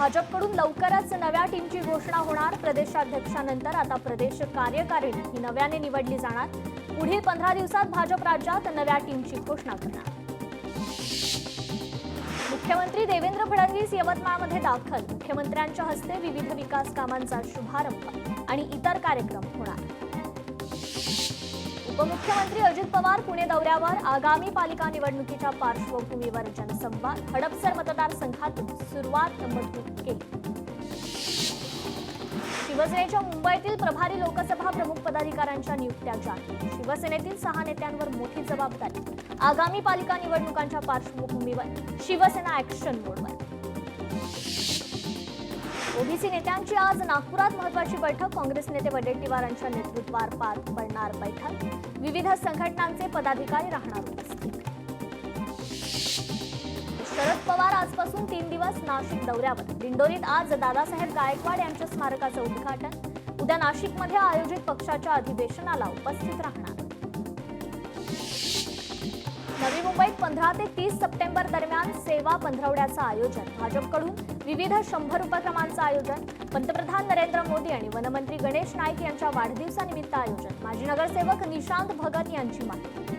भाजपकडून लवकरच नव्या टीमची घोषणा होणार। प्रदेशाध्यक्षानंतर आता प्रदेश कार्यकारिणी ही नव्याने निवडली जाणार। पुढील 15 दिवसात भाजप राज्यात नव्या टीमची घोषणा करणार। मुख्यमंत्री देवेंद्र फडणवीस यवतमाळमध्ये दाखल। मुख्यमंत्र्यांच्या हस्ते विविध विकास कामांचा शुभारंभ आणि इतर कार्यक्रम होणार। उपमुख्यमंत्री अजित पवार पुणे दौऱ्यावर। आगामी पालिका निवडणुकीच्या पार्श्वभूमीवर जनसंवाद। हडपसर मतदारसंघातून सुरुवात मजबूत केली। शिवसेनेच्या मुंबईतील प्रभारी लोकसभा प्रमुख पदाधिकाऱ्यांच्या नियुक्त्या जाहीर। शिवसेनेतील 6 नेत्यांवर मोठी जबाबदारी। आगामी पालिका निवडणुकांच्या पार्श्वभूमीवर शिवसेना ऍक्शन मोडवर। ओबीसी नेत्यांची आज नागपुरात महत्त्वाची बैठक। काँग्रेस नेते वडेट्टीवार यांच्या नेतृत्वात पार पडणार बैठक। विविध संघटनांचे पदाधिकारी राहणार उपस्थित। शरद पवार आजपासून 3 दिवस नाशिक दौऱ्यावर। दिंडोरीत आज दादासाहेब गायकवाड यांच्या स्मारकाचं उद्घाटन। उद्या नाशिकमध्ये आयोजित पक्षाच्या अधिवेशनाला उपस्थित राहणार। नवी मुंबईत 15 ते 30 सप्टेंबर दरम्यान सेवा पंधरवड्याचं आयोजन। भाजपकडून विविध 100 उपक्रमांचं आयोजन। पंतप्रधान नरेंद्र मोदी आणि वनमंत्री गणेश नाईक यांच्या वाढदिवसानिमित्त आयोजन। माजी नगरसेवक निशांत भगत यांची माहिती।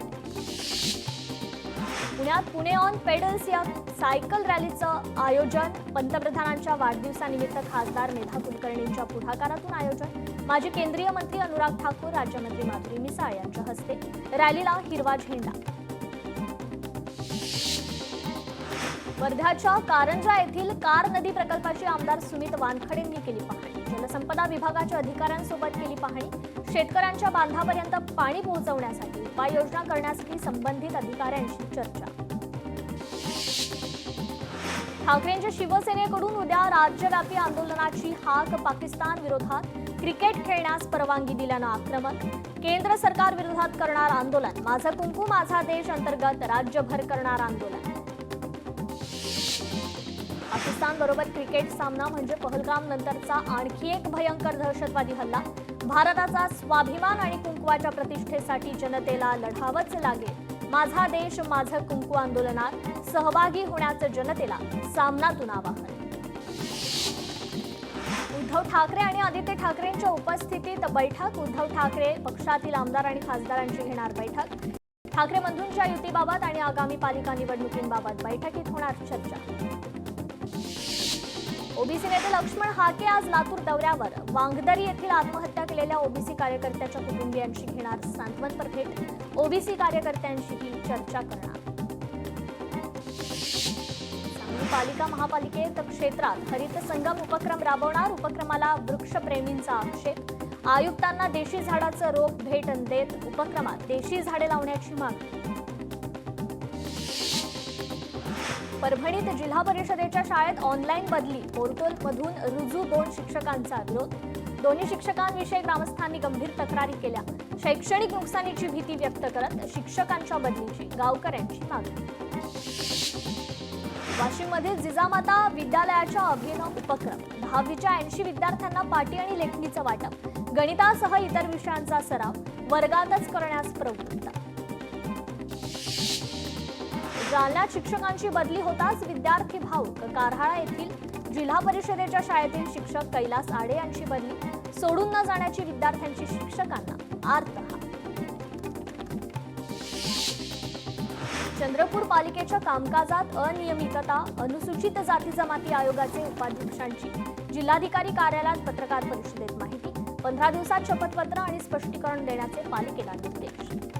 पुण्यात पुणे ऑन पेडल्स या सायकल रॅलीचं आयोजन। पंतप्रधानांच्या वाढदिवसानिमित्त खासदार मेधा कुलकर्णींच्या पुढाकारातून आयोजन। माजी केंद्रीय मंत्री अनुराग ठाकूर, राज्यमंत्री माधुरी मिसाळ यांच्या हस्ते रॅलीला हिरवा झेंडा। वर्ध्याच्या कारंजा येथील कार नदी प्रकल्पाची आमदार सुमित वानखडेंनी केली पाहणी। जलसंपदा विभागाच्या अधिकाऱ्यांसोबत केली पाहणी। शेतकऱ्यांच्या बांधापर्यंत पाणी पोहोचवण्यासाठी उपाययोजना करण्यासाठी संबंधित अधिकाऱ्यांशी चर्चा। ठाकरेंच्या शिवसेनेकडून उद्या राज्यव्यापी आंदोलनाची हाक। पाकिस्तान विरोधात क्रिकेट खेळण्यास परवानगी दिल्यानं आक्रमक। केंद्र सरकार विरोधात करणार आंदोलन। माझं कुंकू माझा देश अंतर्गत राज्यभर करणार आंदोलन। पाकिस्तान बरोबर क्रिकेट सामना म्हणजे पहलगाम नंतरचा आणखी एक भयंकर दहशतवादी हल्ला। भारताचा स्वाभिमान आणि कुंकवाच्या प्रतिष्ठेसाठी जनतेला लढावंच लागेल। माझा देश माझं कुंकू आंदोलनात सहभागी होण्याचं जनतेला सामनातून आवाहन। उद्धव ठाकरे आणि आदित्य ठाकरेंच्या उपस्थितीत बैठक। उद्धव ठाकरे पक्षातील आमदार आणि खासदारांची घेणार बैठक। ठाकरे बंधूंच्या युतीबाबत आणि आगामी पालिका निवडणुकींबाबत बैठकीत होणार चर्चा। ओबीसी नेते लक्ष्मण हाके आज लातूर दौऱ्यावर। वांगदरी येथील आत्महत्या केलेल्या ओबीसी कार्यकर्त्याच्या कुटुंबियांशी घेणार सांत्वनपर भेट। ओबीसी कार्यकर्त्यांशीही चर्चा करणार। सांगली पालिका महापालिकेत क्षेत्रात हरित संगम उपक्रम राबवणार। उपक्रमाला वृक्षप्रेमींचा आक्षेप। आयुक्तांना देशी झाडाचं रोप भेट देत उपक्रमात देशी झाडे लावण्याची मागणी। परभणीत जिल्हा परिषदेच्या शाळेत ऑनलाईन बदली पोर्टलमधून रुजू 2 शिक्षकांचा विरोध। दोन्ही शिक्षकांविषयी ग्रामस्थांनी गंभीर तक्रारी केल्या। शैक्षणिक नुकसानीची भीती व्यक्त करत शिक्षकांच्या बदलीची गावकऱ्यांची मागणी। वाशिममधील जिजामाता विद्यालयाच्या अभिनव उपक्रम। 10वीच्या 80 विद्यार्थ्यांना पाटी आणि लेखणीचं वाटप। गणितासह इतर विषयांचा सराव वर्गातच करण्यास प्रवृत्त। जालन्यात शिक्षकांची बदली होताच विद्यार्थी भाऊक। कारहाळा येथील जिल्हा परिषदेच्या शाळेतील शिक्षक कैलास आडे यांची बदली। सोडून न जाण्याची विद्यार्थ्यांची शिक्षकांना आर्तहार। चंद्रपूर पालिकेच्या कामकाजात अनियमितता। अनुसूचित जाती जमाती आयोगाचे उपाध्यक्षांची जिल्हाधिकारी कार्यालयात पत्रकार परिषदेत माहिती। 15 दिवसात शपथपत्र आणि स्पष्टीकरण देण्याचे पालिकेला निर्देश।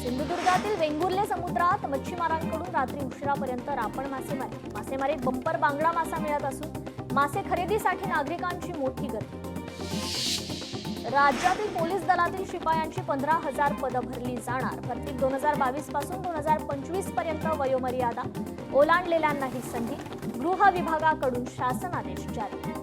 सिंधुदुर्गातील वेंगुर्ले समुद्रात मच्छीमारांकडून रात्री उशिरापर्यंत रापण मासेमारी। मासेमारीत बंपर बांगडा मासा मिळत असून मासे खरेदीसाठी नागरिकांची मोठी गर्दी। राज्यातील पोलीस दलातील शिपायांची 15,000 पदं भरली जाणार। भरतीत 2022 पासून 2025 पर्यंत वयोमर्यादा ओलांडलेल्यांना ही संधी। गृह विभागाकडून शासनादेश जारी।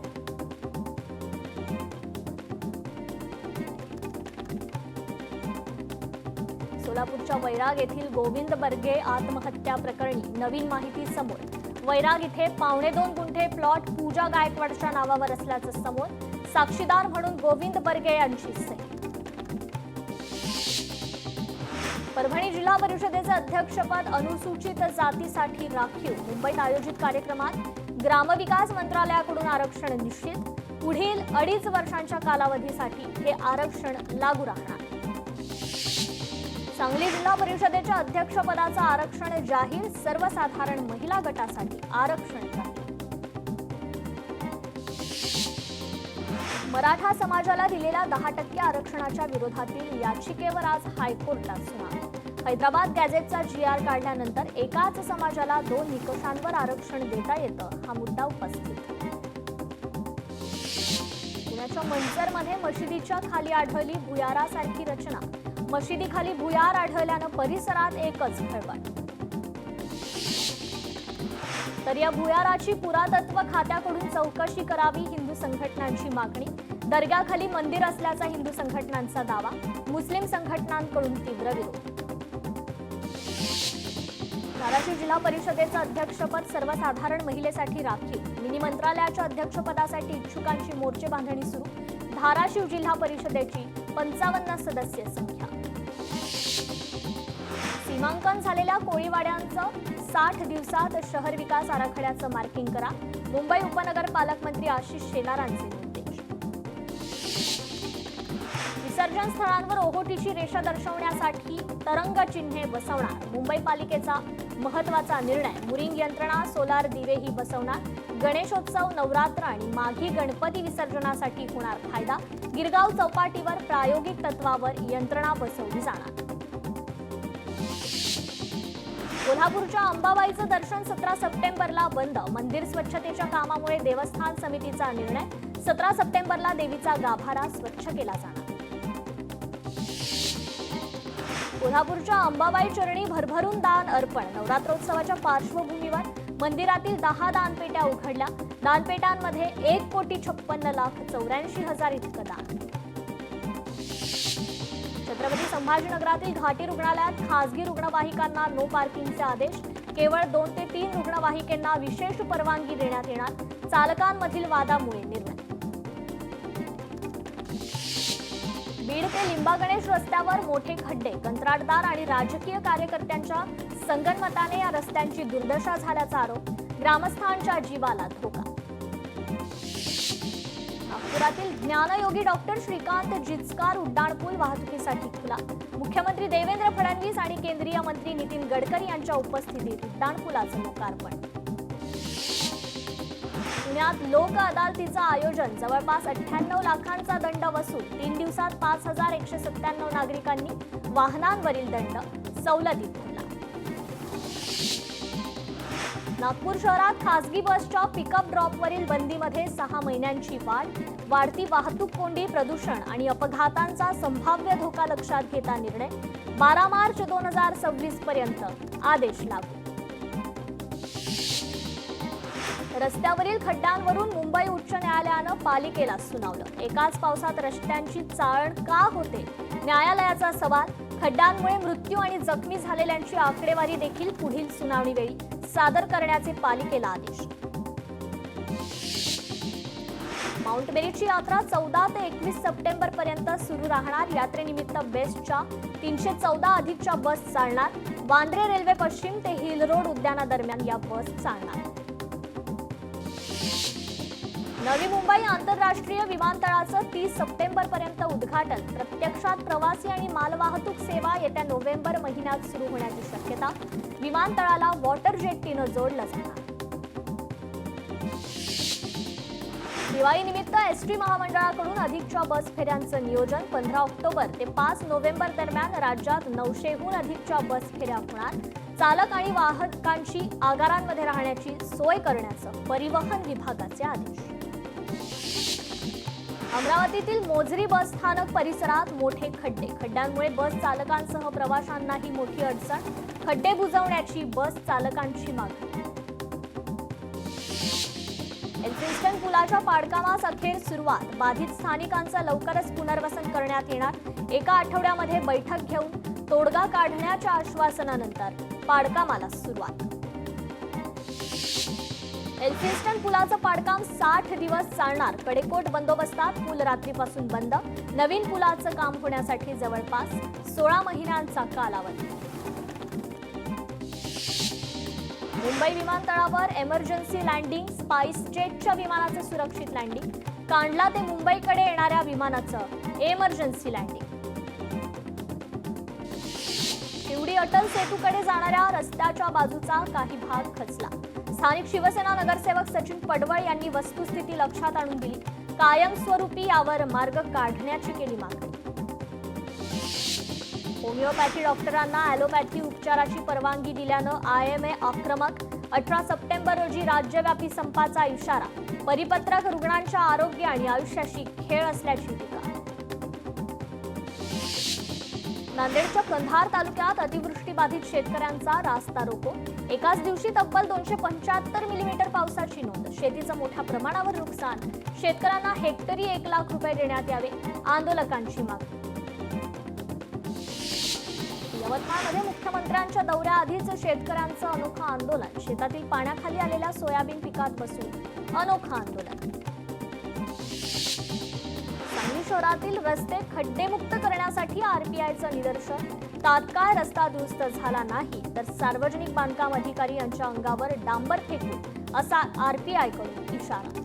सोलापूरच्या वैराग येथील गोविंद बर्गे आत्महत्या प्रकरणी नवीन माहिती समोर। वैराग इथे 2.25 गुंठे प्लॉट पूजा गायकवाडच्या नावावर असल्याचं समोर। साक्षीदार म्हणून गोविंद बर्गे यांची सही। परभणी जिल्हा परिषदेचे अध्यक्षपद अनुसूचित जातीसाठी राखीव। मुंबईत आयोजित कार्यक्रमात ग्रामविकास मंत्रालयाकडून आरक्षण निश्चित, पुढील 2.5 वर्षांच्या कालावधीसाठी हे आरक्षण लागू राहणार. सांगली जिल्हा परिषदेच्या अध्यक्षपदाचं आरक्षण जाहीर, सर्वसाधारण महिला गटासाठी आरक्षण जाहीर. मराठा समाजाला दिलेल्या 10% आरक्षणाच्या विरोधातील याचिकेवर आज हायकोर्टात सुनावणी. हैदराबाद गॅझेटचा GR काढल्यानंतर एकाच समाजाला 2 निकषांवर आरक्षण देता येतं, हा मुद्दा उपस्थित. पुण्याच्या मंचरमध्ये मशिदीच्या खाली आढळली भुयारासारखी रचना. मशिदीखाली भुयार आढळल्यानं परिसरात एकच खळबळ. तर या भुयाराची पुरातत्व खात्याकडून चौकशी करावी, हिंदू संघटनांची मागणी. दर्ग्याखाली मंदिर असल्याचा हिंदू संघटनांचा दावा, मुस्लिम संघटनांकडून तीव्र विरोध. धाराशिव जिल्हा परिषदेचं अध्यक्षपद सर्वसाधारण महिलेसाठी राखीव. मिनी मंत्रालयाच्या अध्यक्षपदासाठी इच्छुकांची मोर्चे बांधणी सुरू. धाराशिव जिल्हा परिषदेची 55 सदस्य संख्या. सीमांकन झालेल्या कोळीवाड्यांचं 60 दिवसात शहर विकास आराखड्याचं मार्किंग करा. मुंबई उपनगर पालकमंत्री आशिष शेलारांचे निर्देश. विसर्जन स्थळांवर ओहोटीची रेषा दर्शवण्यासाठी तरंग चिन्हे बसवणार. मुंबई पालिकेचा महत्त्वाचा निर्णय. मुरिंग यंत्रणा, सोलार दिवेही बसवणार. गणेशोत्सव, नवरात्र आणि माघी गणपती विसर्जनासाठी होणार फायदा. गिरगाव चौपाटीवर प्रायोगिक तत्वावर यंत्रणा बसवली जाणार. कोल्हापूरच्या अंबाबाईचं दर्शन 17 सप्टेंबरला बंद. मंदिर स्वच्छतेच्या कामामुळे देवस्थान समितीचा निर्णय. 17 सप्टेंबरला देवीचा गाभारा स्वच्छ केला जाणार. कोल्हापूरच्या अंबाबाई चरणी भरभरून दान अर्पण. नवरात्रोत्सवाच्या पार्श्वभूमीवर मंदिरातील 10 दानपेट्या उघडल्या. दानपेट्यांमध्ये 1,56,84,000 इतकं दान. छत्रपती संभाजीनगरातील घाटी रुग्णालयात खासगी रुग्णवाहिकांना नो पार्किंगचे आदेश. केवळ 2 ते 3 रुग्णवाहिकांना विशेष परवानगी देण्यात येणार. चालकांमधील वादामुळे निर्णय. बीड ते लिंबागणेश रस्त्यावर मोठे खड्डे. कंत्राटदार आणि राजकीय कार्यकर्त्यांच्या संगनमताने या रस्त्यांची दुर्दशा झाल्याचा आरोप. ग्रामस्थांच्या जीवाला धोका. नागपुरातील ज्ञानयोगी डॉक्टर श्रीकांत जिचकार उड्डाणपूल वाहतुकीसाठी खुला. मुख्यमंत्री देवेंद्र फडणवीस आणि केंद्रीय मंत्री नितीन गडकरी यांच्या उपस्थितीत उड्डाणपुलाचं लोकार्पण. पुण्यात लोक अदालतीचं आयोजन. जवळपास 98 लाखांचा दंड वसूल. 3 दिवसात 5,197 नागरिकांनी वाहनांवरील दंड सवलतीत भरला. नागपूर शहरात खासगी बसच्या पिकअप ड्रॉपवरील बंदीमध्ये 6 महिन्यांची वाढ. वाढती वाहतूक कोंडी, प्रदूषण आणि अपघातांचा संभाव्य धोका लक्षात घेता निर्णय. 12 मार्च 2026 पर्यंत आदेश लागू. रस्त्यावरील खड्ड्यांवरून मुंबई उच्च न्यायालयानं पालिकेला सुनावलं. एकाच पावसात रस्त्यांची चाळण का होते? न्यायालयाचा सवाल. खड्ड्यांमुळे मृत्यू आणि जखमी झालेल्यांची आकडेवारी देखील पुढील सुनावणीवेळी सादर करण्याचे पालिकेला आदेश. माउंट मेरीची यात्रा 14 ते 21 सप्टेंबर पर्यंत सुरू राहणार. यात्रेनिमित्त बेस्टच्या 314 अधिकच्या बस चालणार. वांद्रे रेल्वे पश्चिम ते हिल रोड उद्यानादरम्यान या बस चालणार. नवी मुंबई आंतरराष्ट्रीय विमानतळाचं 30 सप्टेंबर पर्यंत उद्घाटन. प्रत्यक्षात प्रवासी आणि मालवाहतूक सेवा येत्या नोव्हेंबर महिन्यात सुरू होण्याची शक्यता. विमानतळाला वॉटर जेट्टीनं जोडलं जाणार. दिवाळीनिमित्त एसटी महामंडळाकडून अधिकच्या बस फेऱ्यांचं नियोजन. 15 ऑक्टोबर ते 5 नोव्हेंबर दरम्यान राज्यात 900हून अधिकच्या बस फेऱ्या होणार. चालक आणि वाहकांची आगारांमध्ये राहण्याची सोय करण्याचं परिवहन विभागाचे आदेश. अमरावतीतील मोझरी बस स्थानक परिसरात मोठे खड्डे. खड्ड्यांमुळे बस चालकांसह प्रवाशांनाही मोठी अडचण. खड्डे बुजवण्याची बस चालकांची मागणी. एल्फिन्स्टन पुलाच्या पाडकामास अखेर सुरुवात. बाधित स्थानिकांचं लवकरच पुनर्वसन करण्यात येणार. एका आठवड्यामध्ये बैठक घेऊन तोडगा काढण्याच्या आश्वासनानंतर पाडकामाला सुरुवात. एल्फिन्स्टन पुलाचं पाडकाम 60 दिवस चालणार. कडेकोट बंदोबस्तात पूल रात्रीपासून बंद. नवीन पुलाचं काम होण्यासाठी जवळपास 16 महिन्यांचा कालावधी. मुंबई विमानतळावर एमर्जन्सी लँडिंग, स्पाइस जेटच्या विमानाचं सुरक्षित लँडिंग, कांडला ते मुंबईकडे येणाऱ्या विमानाचं एमर्जन्सी लँडिंग. शिवडी अटल सेतूकडे जाणाऱ्या रस्त्याच्या बाजूचा काही भाग खचला. स्थानिक शिवसेना नगरसेवक सचिन पडवळ यांनी वस्तुस्थिती लक्षात आणून दिली. कायमस्वरूपी यावर मार्ग काढण्याची केली मागणी. होमिओपॅथी डॉक्टरांना ॲलोपॅथी उपचाराची परवानगी दिल्यानं आयएमए आक्रमक. 18 सप्टेंबर रोजी राज्यव्यापी संपाचा इशारा. परिपत्रक रुग्णांच्या आरोग्य आणि आयुष्याशी खेळ असल्याची टीका. नांदेडच्या कंधार तालुक्यात अतिवृष्टीबाधित शेतकऱ्यांचा रास्ता रोको. एकाच दिवशी तब्बल 275 मिलीमीटर पावसाची नोंद. शेतीचं मोठ्या प्रमाणावर नुकसान. शेतकऱ्यांना हेक्टरी 1 लाख रुपये देण्यात यावे. आंदोलकांची मागणी. यवतमाळमध्ये मुख्यमंत्र्यांच्या दौऱ्याआधीच शेतकऱ्यांचं अनोखं आंदोलन. शेतातील पाण्याखाली आलेल्या सोयाबीन पिकात बसून अनोखं आंदोलन. सांगली शहरातील रस्ते खड्डेमुक्त करण्यासाठी आरपीआयचं निदर्शन. तात्काळ रस्ता दुरुस्त झाला नाही तर सार्वजनिक बांधकाम अधिकारी यांच्या अंगावर डांबर फेकू, असा आरपीआयकडून इशारा.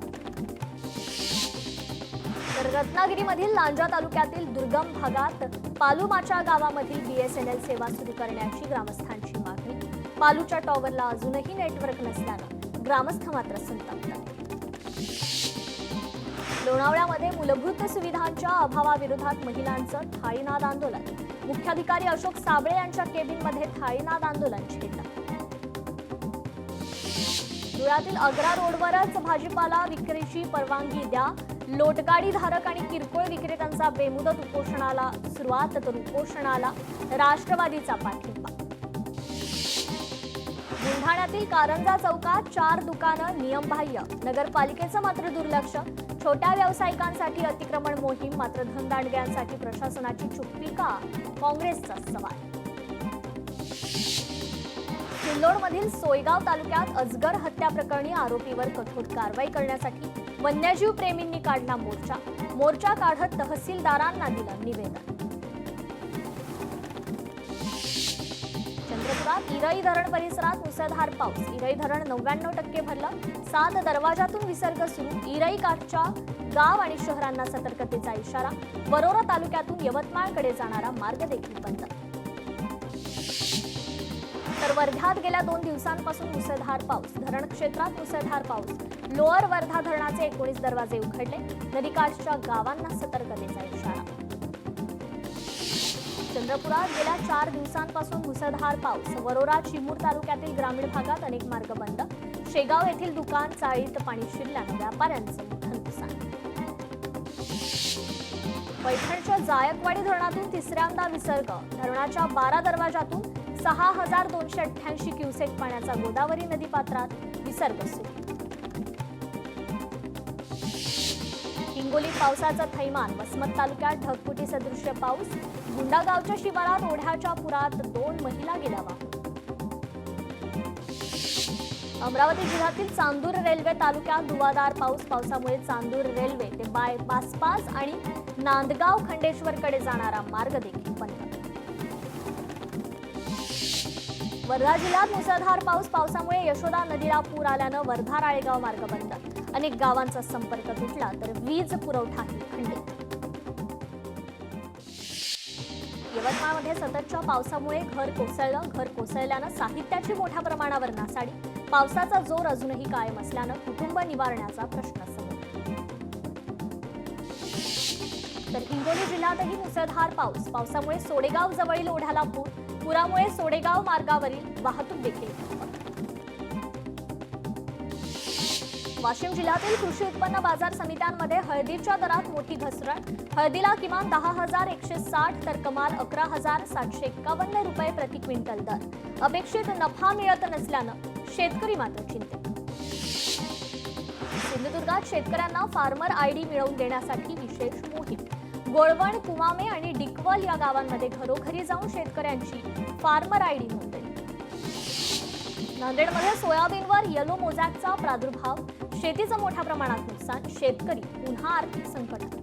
तर रत्नागिरीमधील लांजा तालुक्यातील दुर्गम भागात पालुमाच्या गावामधील बीएसएनएल सेवा सुरू करण्याची ग्रामस्थांची मागणी. पालूच्या टॉवरला अजूनही नेटवर्क नसल्यानं ग्रामस्थ मात्र संतप्त. लोणावळ्यामध्ये मूलभूत सुविधांच्या अभावाविरोधात महिलांचं थाळीनाद आंदोलन. मुख्याधिकारी अशोक साबळे यांच्या केबिनमध्ये थाळीनाद आंदोलन छेडलं. धुळ्यातील अग्रा रोडवरच भाजीपाला विक्रीची परवानगी द्या. लोटगाडी धारक आणि किरकोळ विक्रेत्यांचा बेमुदत उपोषणाला सुरुवात. तर उपोषणाला राष्ट्रवादीचा पाठिंबा. बुलढाण्यातील कारंजा चौकात 4 दुकानं नियमबाह्य. नगरपालिकेचं मात्र दुर्लक्ष. छोट्या व्यावसायिकांसाठी अतिक्रमण मोहीम, मात्र धनदांडग्यांसाठी प्रशासनाची चुप्पी का? काँग्रेसचा सवाल. सिल्लोडमधील सोयगाव तालुक्यात अजगर हत्या प्रकरणी आरोपीवर कठोर कारवाई करण्यासाठी वन्यजीव प्रेमींनी काढला मोर्चा. मोर्चा काढत तहसीलदारांना दिलं निवेदन. चंद्रपुरात इरई धरण परिसरात मुसळधार पाऊस. इरई धरण 99% भरलं. 7 दरवाजातून विसर्ग सुरू. इरई काठच्या गाव आणि शहरांना सतर्कतेचा इशारा. वरोरा तालुक्यातून यवतमाळकडे जाणारा मार्ग देखील बंद. तर वर्ध्यात गेल्या 2 दिवसांपासून मुसळधार पाऊस. धरण क्षेत्रात मुसळधार पाऊस. लोअर वर्धा धरणाचे 19 दरवाजे उघडले. नदीकाठच्या गावांना सतर्कतेचा इशारा. चंद्रपुरात गेल्या 4 दिवसांपासून मुसळधार पाऊस. वरोरा चिमूर तालुक्यातील ग्रामीण भागात अनेक मार्ग बंद. शेगाव येथील दुकान चाळीत पाणी शिरल्यानं व्यापाऱ्यांचं मोठं नुकसान. पैठणच्या जायकवाडी धरणातून तिसऱ्यांदा विसर्ग. धरणाच्या 12 दरवाजातून 6288 क्युसेक पाण्याचा गोदावरी नदीपात्रात विसर्ग सुरू. हिंगोलीत पावसाचं थैमान. वसमत तालुक्यात ढगफुटी सदृश्य पाऊस. गुंडागावच्या शिवारात ओढ्याच्या पुरात 2 महिला गेल्या वाहून. अमरावती जिल्ह्यातील चांदूर रेल्वे तालुक्यात धुवाधार पाऊस. पावसामुळे चांदूर रेल्वे ते बासपास आणि नांदगाव खंडेश्वरकडे जाणारा मार्ग देखील बंद. वर्धा जिल्ह्यात मुसळधार पाऊस. पावसामुळे यशोदा नदीला पूर आल्यानं वर्धा राळेगाव मार्ग बंद. अनेक गावांचा संपर्क तुटला तर वीज पुरवठाही खंडित. यवतमाळमध्ये सततच्या पावसामुळे घर कोसळलं. घर कोसळल्यानं साहित्याची मोठ्या प्रमाणावर नासाडी. पावसाचा जोर अजूनही कायम असल्यानं कुटुंब निवारण्याचा प्रश्न समोर. तर हिंगोली जिल्ह्यातही मुसळधार पाऊस. पावसामुळे सोडेगाव जवळील ओढ्याला पूर. पुरामुळे सोडेगाव मार्गावरील वाहतूक देखील ठप्प. वाशिम जिल्ह्यातील कृषी उत्पन्न बाजार समित्यांमध्ये हळदीच्या दरात मोठी घसरण. हळदीला किमान 10,160 तर कमाल 11,751 रुपये प्रति क्विंटल दर. अपेक्षित नफा मिळत नसल्यानं शेतकरी मात्र चिंतेत. सिंधुदुर्गात शेतकऱ्यांना फार्मर आयडी मिळवून देण्यासाठी विशेष मोहीम. गोळवण, कुमामे आणि डिकवल या गावांमध्ये घरोघरी जाऊन शेतकऱ्यांची फार्मर आयडी नोंदणी. नांदेडमध्ये सोयाबीनवर येलो मोझॅकचा प्रादुर्भाव. शेतीचं मोठ्या प्रमाणात नुकसान. शेतकरी पुन्हा आर्थिक संकटात.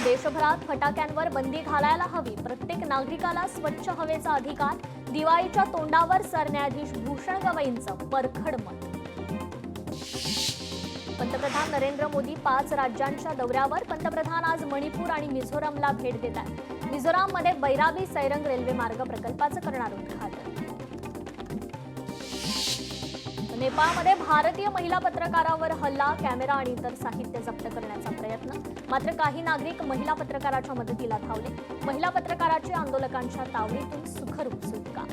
देशभरात फटाक्यांवर बंदी घालायला हवी, प्रत्येक नागरिकाला स्वच्छ हवेचा अधिकार, दिवाळीच्या तोंडावर सरन्यायाधीश भूषण गवईंचं परखड मत. पंतप्रधान नरेंद्र मोदी 5 राज्यांच्या दौऱ्यावर. पंतप्रधान आज मणिपूर आणि मिझोरमला भेट देत आहेत. मिझोराममध्ये बैराबी सैरंग रेल्वे मार्ग प्रकल्पाचं करणार उद्घाटन. नेपाळमध्ये भारतीय महिला पत्रकारावर हल्ला, कॅमेरा आणि इतर साहित्य जप्त करण्याचा प्रयत्न. मात्र काही नागरिक महिला पत्रकाराच्या मदतीला धावले. महिला पत्रकाराची आंदोलकांच्या तावडीतून सुखरूप सुटका.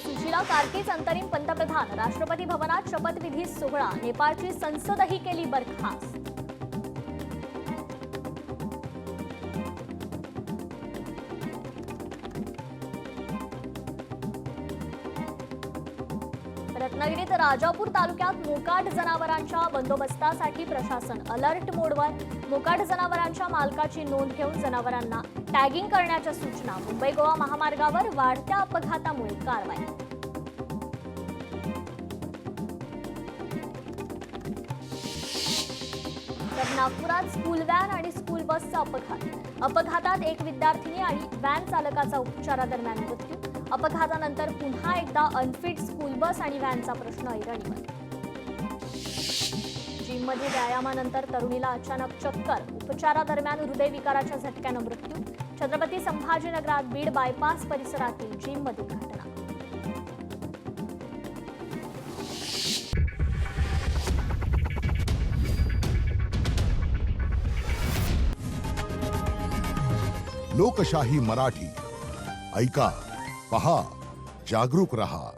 सुशीला कार्कीच अंतरिम पंतप्रधान. राष्ट्रपती भवनात शपथविधी सोहळा. नेपाळची संसदही केली बरखास्त. रत्नागिरीत राजापूर तालुक्यात मोकाट जनावरांच्या बंदोबस्तासाठी प्रशासन अलर्ट मोडवर. मोकाट जनावरांच्या मालकाची नोंद घेऊन जनावरांना टॅगिंग करण्याच्या सूचना. मुंबई गोवा महामार्गावर वाढत्या अपघातामुळे कारवाई. तर नागपुरात स्कूल व्हॅन आणि स्कूल बसचा अपघात. अपघातात एक विद्यार्थिनी आणि व्हॅन चालकाचा उपचारादरम्यान मृत्यू. अपघातानंतर पुन्हा एकदा अनफिट स्कूल बस आणि व्हॅनचा प्रश्न ऐरणीवर. जिममध्ये व्यायामानंतर तरुणीला अचानक चक्कर. उपचारादरम्यान हृदयविकाराच्या झटक्यानं मृत्यू. छत्रपती संभाजीनगरात बीड बायपास परिसरातील जिममधील घटना. लोकशाही मराठी ऐका, पहा, जागरूक रहा.